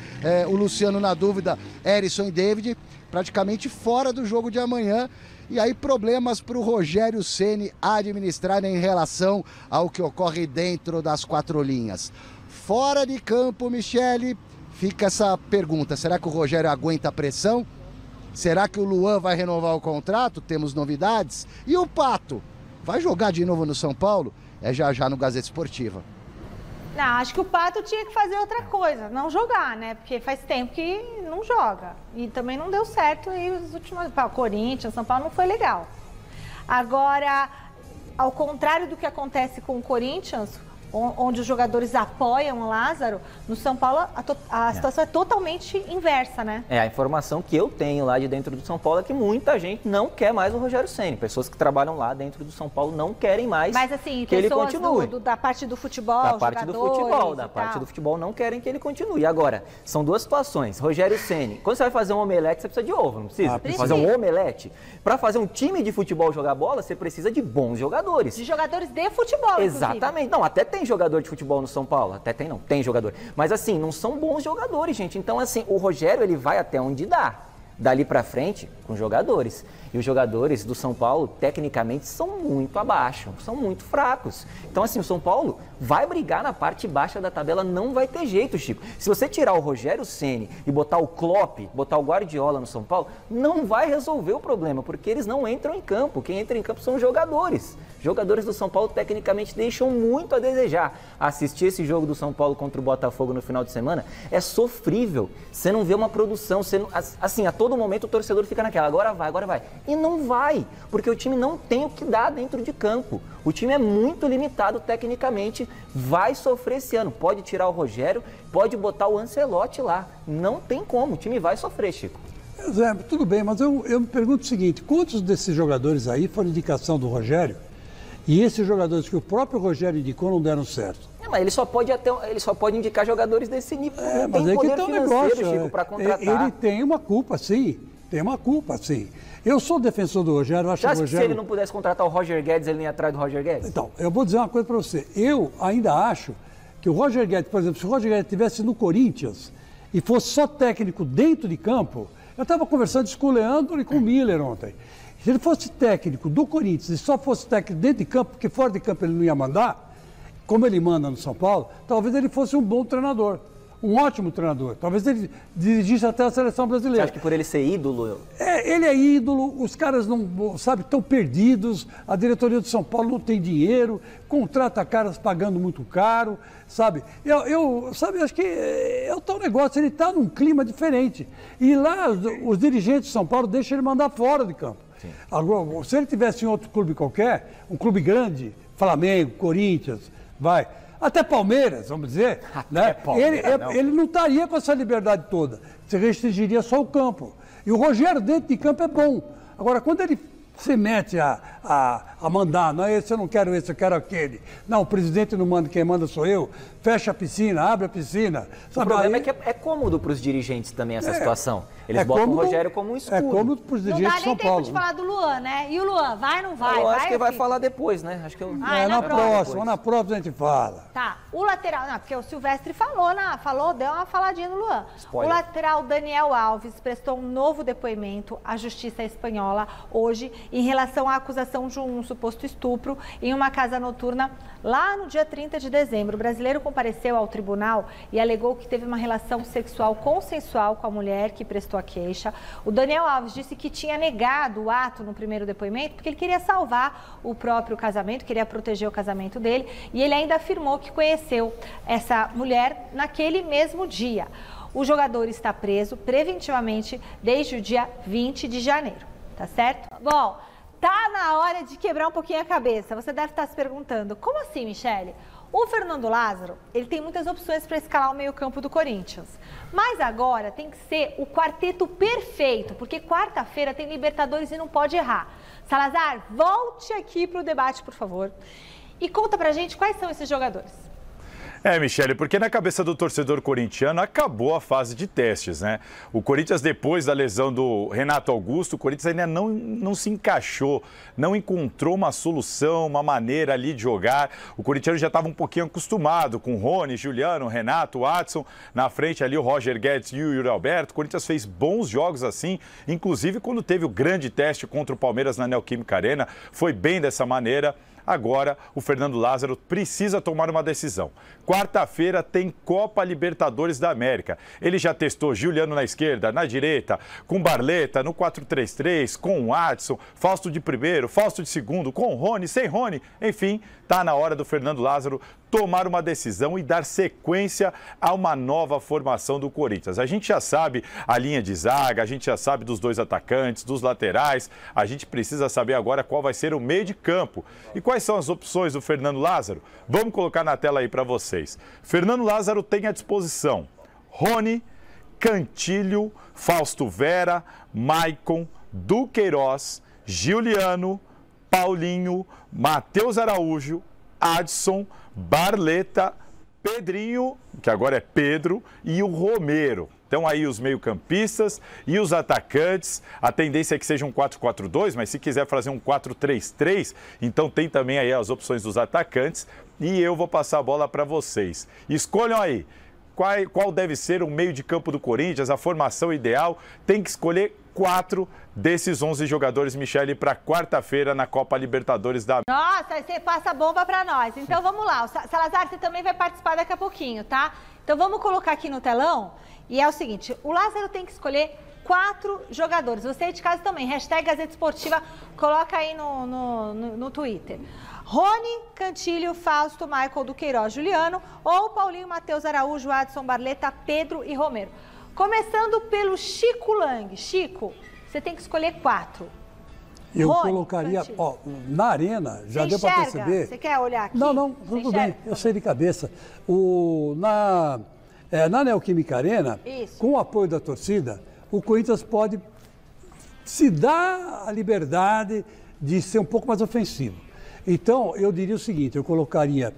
o Luciano na dúvida, Erisson e David, praticamente fora do jogo de amanhã. E aí problemas para o Rogério Ceni administrar em relação ao que ocorre dentro das 4 linhas. Fora de campo, Michele, fica essa pergunta, será que o Rogério aguenta a pressão? Será que o Luan vai renovar o contrato? Temos novidades. E o Pato? Vai jogar de novo no São Paulo? Já no Gazeta Esportiva. Não, acho que o Pato tinha que fazer outra coisa, não jogar, né? Porque faz tempo que não joga. E também não deu certo. E os últimos... Corinthians, São Paulo não foi legal. Agora, ao contrário do que acontece com o Corinthians, onde os jogadores apoiam o Lázaro, no São Paulo a situação é totalmente inversa, né? A informação que eu tenho lá de dentro do São Paulo é que muita gente não quer mais o Rogério Ceni. Pessoas que trabalham lá dentro do São Paulo não querem mais que ele continue. Da parte do futebol, da parte do futebol não querem que ele continue. Agora, são duas situações. Rogério Ceni, quando você vai fazer um omelete, você precisa de ovo, não precisa? Fazer um omelete. Para fazer um time de futebol jogar bola, você precisa de bons jogadores. De jogadores de futebol, Exatamente. Inclusive. Não, até tem jogador de futebol no São Paulo. Até tem, não. Tem jogador. Mas, assim, não são bons jogadores, gente. Então, assim, o Rogério, ele vai até onde dá. Dali pra frente, com jogadores. E os jogadores do São Paulo, tecnicamente, são muito abaixo. São muito fracos. Então, assim, o São Paulo vai brigar na parte baixa da tabela. Não vai ter jeito, Chico. Se você tirar o Rogério Ceni e botar o Klopp, botar o Guardiola no São Paulo, não vai resolver o problema, porque eles não entram em campo. Quem entra em campo são os jogadores. Jogadores do São Paulo, tecnicamente, deixam muito a desejar. Assistir esse jogo do São Paulo contra o Botafogo no final de semana é sofrível. Você não vê uma produção. Assim, a todo momento o torcedor fica naquela, agora vai. E não vai, porque o time não tem o que dar dentro de campo. O time é muito limitado tecnicamente, vai sofrer esse ano. Pode tirar o Rogério, pode botar o Ancelotti lá. Não tem como, o time vai sofrer, Chico. Zé, tudo bem, mas eu me pergunto o seguinte, quantos desses jogadores aí foram indicação do Rogério e esses jogadores que o próprio Rogério indicou não deram certo? Mas ele só pode indicar jogadores desse nível. Não mas tem é poder que tem um financeiro, negócio, Chico, para contratar. Ele tem uma culpa, sim. Eu sou defensor do Rogério, acho que o Rogério... se ele não pudesse contratar o Roger Guedes, ele não ia atrás do Roger Guedes? Então, eu vou dizer uma coisa para você. Eu ainda acho que o Roger Guedes, por exemplo, se o Roger Guedes estivesse no Corinthians e fosse só técnico dentro de campo, eu estava conversando isso com o Leandro e com o Miller ontem. Se ele fosse técnico do Corinthians e só fosse técnico dentro de campo, porque fora de campo ele não ia mandar, como ele manda no São Paulo, talvez ele fosse um bom treinador. Um ótimo treinador. Talvez ele dirigisse até a seleção brasileira. Você acha que por ele ser ídolo? Ele é ídolo, os caras não, sabe, estão perdidos, a diretoria do São Paulo não tem dinheiro, contrata caras pagando muito caro, sabe? Acho que é o tal negócio, ele está num clima diferente. E lá os dirigentes de São Paulo deixam ele mandar fora de campo. Sim. Agora, se ele tivesse em outro clube qualquer, um clube grande, Flamengo, Corinthians, até Palmeiras, vamos dizer, né? Ele não estaria com essa liberdade toda. Você restringiria só o campo. E o Rogério dentro de campo é bom. Agora, quando ele se mete a mandar, não, esse eu não quero esse, eu quero aquele. Não, o presidente não manda, quem manda sou eu. Fecha a piscina, abre a piscina. Sabe? O problema é que é cômodo para os dirigentes também essa situação. Eles botam o Rogério como um escudo. É cômodo para os dirigentes de São Paulo. Não dá nem tempo de falar do Luan, né? E o Luan, vai ou não vai? Eu acho que vai falar depois, né? Acho que na próxima a gente fala. Tá, o lateral, não, porque o Silvestre falou, deu uma faladinha no Luan. Spoiler. O lateral Daniel Alves prestou um novo depoimento à Justiça Espanhola hoje em relação à acusação de um suposto estupro em uma casa noturna lá no dia 30 de dezembro. O brasileiro compareceu ao tribunal e alegou que teve uma relação sexual consensual com a mulher que prestou a queixa. O Daniel Alves disse que tinha negado o ato no primeiro depoimento porque ele queria salvar o próprio casamento, queria proteger o casamento dele, e ele ainda afirmou que conheceu essa mulher naquele mesmo dia. O jogador está preso preventivamente desde o dia 20 de janeiro, tá certo? Bom, tá na hora de quebrar um pouquinho a cabeça. Você deve estar se perguntando, como assim, Michele? O Fernando Lázaro, ele tem muitas opções para escalar o meio-campo do Corinthians. Mas agora tem que ser o quarteto perfeito, porque quarta-feira tem Libertadores e não pode errar. Salazar, volte aqui para o debate, por favor. E conta pra gente quais são esses jogadores. Michele, porque na cabeça do torcedor corintiano acabou a fase de testes, né? O Corinthians, depois da lesão do Renato Augusto, o Corinthians ainda não se encaixou, não encontrou uma solução, uma maneira ali de jogar. O corintiano já estava um pouquinho acostumado com Rony, Juliano, Renato, Watson, na frente ali o Roger Guedes e o Yuri Alberto. O Corinthians fez bons jogos assim, inclusive quando teve o grande teste contra o Palmeiras na Neoquímica Arena, foi bem dessa maneira. Agora, o Fernando Lázaro precisa tomar uma decisão. Quarta-feira tem Copa Libertadores da América. Ele já testou Juliano na esquerda, na direita, com Barleta, no 4-3-3, com Watson, Fausto de primeiro, Fausto de segundo, com Rony, sem Rony. Enfim, tá na hora do Fernando Lázaro tomar uma decisão e dar sequência a uma nova formação do Corinthians. A gente já sabe a linha de zaga, a gente já sabe dos 2 atacantes, dos laterais, a gente precisa saber agora qual vai ser o meio de campo. E quais são as opções do Fernando Lázaro? Vamos colocar na tela aí para vocês. Fernando Lázaro tem à disposição Rony, Cantilho, Fausto Vera, Maicon, Duqueiroz, Giuliano, Paulinho, Matheus Araújo, Adson, Barleta, Pedrinho, que agora é Pedro, e o Romero. Então aí os meio-campistas e os atacantes. A tendência é que seja um 4-4-2, mas se quiser fazer um 4-3-3, então tem também aí as opções dos atacantes. E eu vou passar a bola para vocês. Escolham aí qual deve ser o meio de campo do Corinthians, a formação ideal. Tem que escolher 4 desses 11 jogadores, Michele, para quarta-feira na Copa Libertadores da... Nossa, você passa a bomba para nós. Então vamos lá, Salazar, você também vai participar daqui a pouquinho, tá? Então vamos colocar aqui no telão, e é o seguinte, o Lázaro tem que escolher 4 jogadores. Você aí de casa também, hashtag Gazeta Esportiva, coloca aí no Twitter. Rony, Cantilho, Fausto, Michael, Duqueiroz, Juliano, ou Paulinho, Matheus Araújo, Adson, Barleta, Pedro e Romero. Começando pelo Chico Lang. Chico, você tem que escolher 4. Eu colocaria, ó, na arena, já deu para perceber. Você quer olhar aqui? Não, tudo bem, eu sei de cabeça. Na Neoquímica Arena, com o apoio da torcida, o Corinthians pode se dar a liberdade de ser um pouco mais ofensivo. Então, eu diria o seguinte, eu colocaria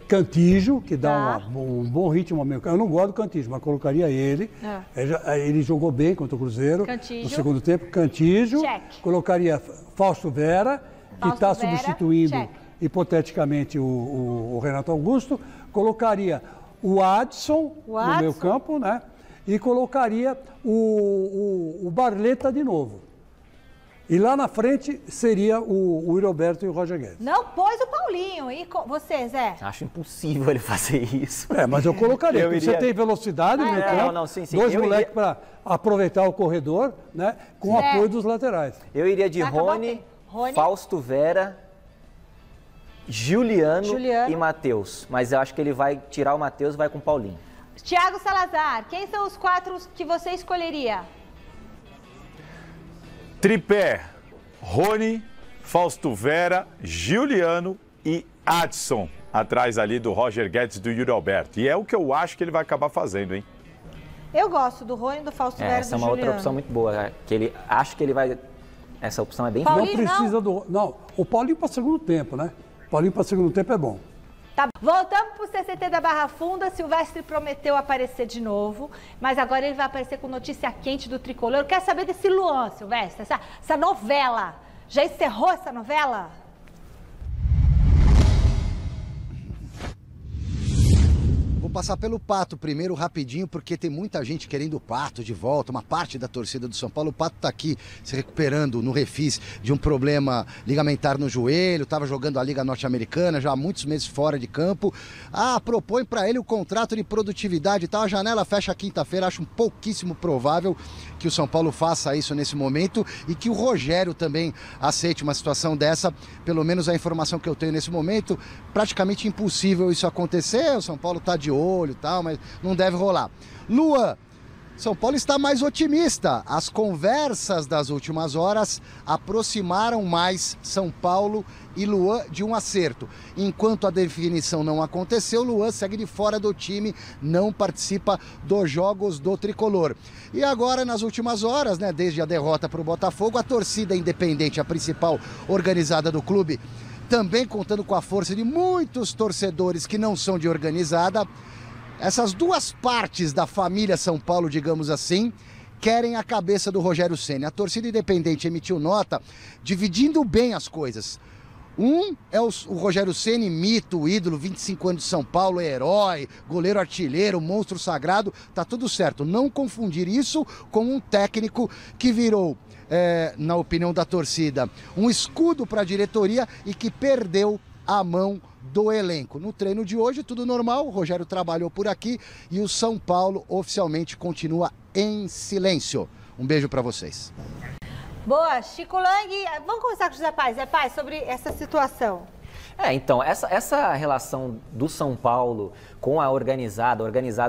Cantillo, que dá um bom ritmo ao meio campo. Eu não gosto do Cantillo, mas colocaria ele. Ele jogou bem contra o Cruzeiro no segundo tempo. Cantillo. Colocaria Fausto Vera, que está substituindo hipoteticamente o Renato Augusto. Colocaria o Adson no meio campo, né? E colocaria o Barleta de novo. E lá na frente seria o Yuri Alberto e o Roger Guedes. Não pôs o Paulinho. E você, Zé? Acho impossível ele fazer isso. Mas eu colocaria. Você tem velocidade no campo, sim. 2 moleques para aproveitar o corredor, né? Com o apoio dos laterais. Eu iria de Rony, Fausto Vera, Giuliano e Matheus. Mas eu acho que ele vai tirar o Matheus e vai com o Paulinho. Thiago Salazar, quem são os 4 que você escolheria? Tripé, Rony, Fausto Vera, Giuliano e Adson, atrás ali do Roger Guedes e do Yuri Alberto. E é o que eu acho que ele vai acabar fazendo, hein? Eu gosto do Rony, do Fausto Vera e do Essa é uma outra opção muito boa, que ele acho que ele vai... Essa opção é bem... Paulinho, não precisa do... Não, o Paulinho para segundo tempo, né? Paulinho para segundo tempo é bom. Tá, voltamos para o CCT da Barra Funda. Silvestre prometeu aparecer de novo, mas agora ele vai aparecer com notícia quente do Tricolor. Eu quero saber desse Luan, Silvestre, essa novela. Já encerrou essa novela? Vou passar pelo Pato primeiro, rapidinho, porque tem muita gente querendo o Pato de volta, uma parte da torcida do São Paulo. O Pato está aqui se recuperando no refis de um problema ligamentar no joelho, estava jogando a Liga Norte-Americana, já há muitos meses fora de campo. Propõe para ele o contrato de produtividade e tal. A janela fecha quinta-feira, acho pouquíssimo provável que o São Paulo faça isso nesse momento e que o Rogério também aceite uma situação dessa. Pelo menos a informação que eu tenho nesse momento, praticamente impossível isso acontecer. O São Paulo está de olho e tal, mas não deve rolar. Luan, São Paulo está mais otimista. As conversas das últimas horas aproximaram mais São Paulo e Luan de um acerto. Enquanto a definição não aconteceu, Luan segue de fora do time, não participa dos jogos do Tricolor. E agora, nas últimas horas, né, desde a derrota para o Botafogo, a torcida independente, a principal organizada do clube, também contando com a força de muitos torcedores que não são de organizada, essas duas partes da família São Paulo, digamos assim, querem a cabeça do Rogério Ceni. A torcida independente emitiu nota dividindo bem as coisas. Um é o Rogério Ceni, mito, ídolo, 25 anos de São Paulo, herói, goleiro artilheiro, monstro sagrado, tá tudo certo. Não confundir isso com um técnico que virou, na opinião da torcida, um escudo para a diretoria e que perdeu a mão do elenco. No treino de hoje, tudo normal, o Rogério trabalhou por aqui e o São Paulo oficialmente continua em silêncio. Um beijo para vocês. Boa, Chico Lang. Vamos conversar com o Zé Paz. Zé Paz, sobre essa situação. Então, essa relação do São Paulo com a organizada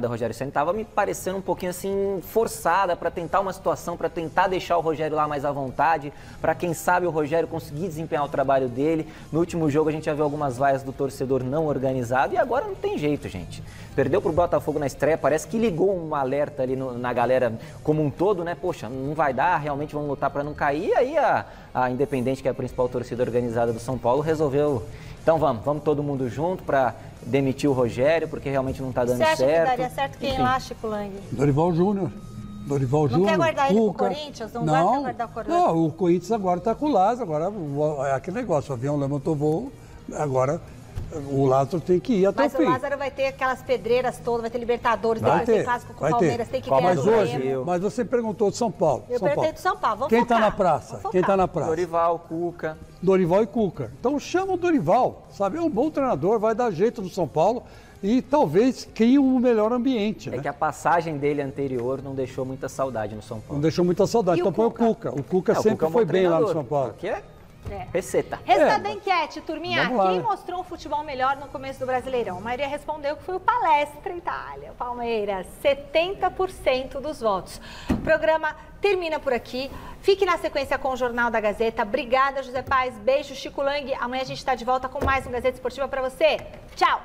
Rogério Ceni estava me parecendo um pouquinho assim forçada para tentar uma situação, para tentar deixar o Rogério lá mais à vontade, para quem sabe o Rogério conseguir desempenhar o trabalho dele. No último jogo a gente já viu algumas vaias do torcedor não organizado e agora não tem jeito, gente. Perdeu pro Botafogo na estreia, parece que ligou um alerta ali na galera como um todo, né? Poxa, não vai dar, realmente vamos lutar para não cair. E aí a Independente, que é a principal torcida organizada do São Paulo, resolveu... Então vamos todo mundo junto para demitir o Rogério, porque realmente não está dando certo. Você acha que daria certo quem lá, Chico Lang? Dorival Júnior. Não quer guardar ele pro Corinthians? Não vai guardar o Corinthians? Não, o Corinthians agora está com o Lázaro, agora é aquele negócio, o avião levantou voo, agora o Lázaro tem que ir até o fim. Mas o Lázaro vai ter aquelas pedreiras todas, vai ter Libertadores, vai ter clássico com o Palmeiras, tem que ganhar do Grêmio. Mas você perguntou de São Paulo. Eu perguntei do São Paulo, vamos Quem focar. está na praça? Quem está na praça? Dorival, Cuca. Dorival e Cuca. Então chama o Dorival, sabe? É um bom treinador, vai dar jeito no São Paulo e talvez crie um melhor ambiente. É que a passagem dele anterior não deixou muita saudade no São Paulo. Não deixou muita saudade, então põe o Cuca. O Cuca sempre foi bem lá no São Paulo. Receita. Resultado da enquete, turminha. Quem mostrou um futebol melhor no começo do Brasileirão? A maioria respondeu que foi o Palestra Itália. Palmeiras, 70% dos votos. O programa termina por aqui. Fique na sequência com o Jornal da Gazeta. Obrigada, José Paz. Beijo, Chico Lang. Amanhã a gente está de volta com mais um Gazeta Esportiva para você. Tchau!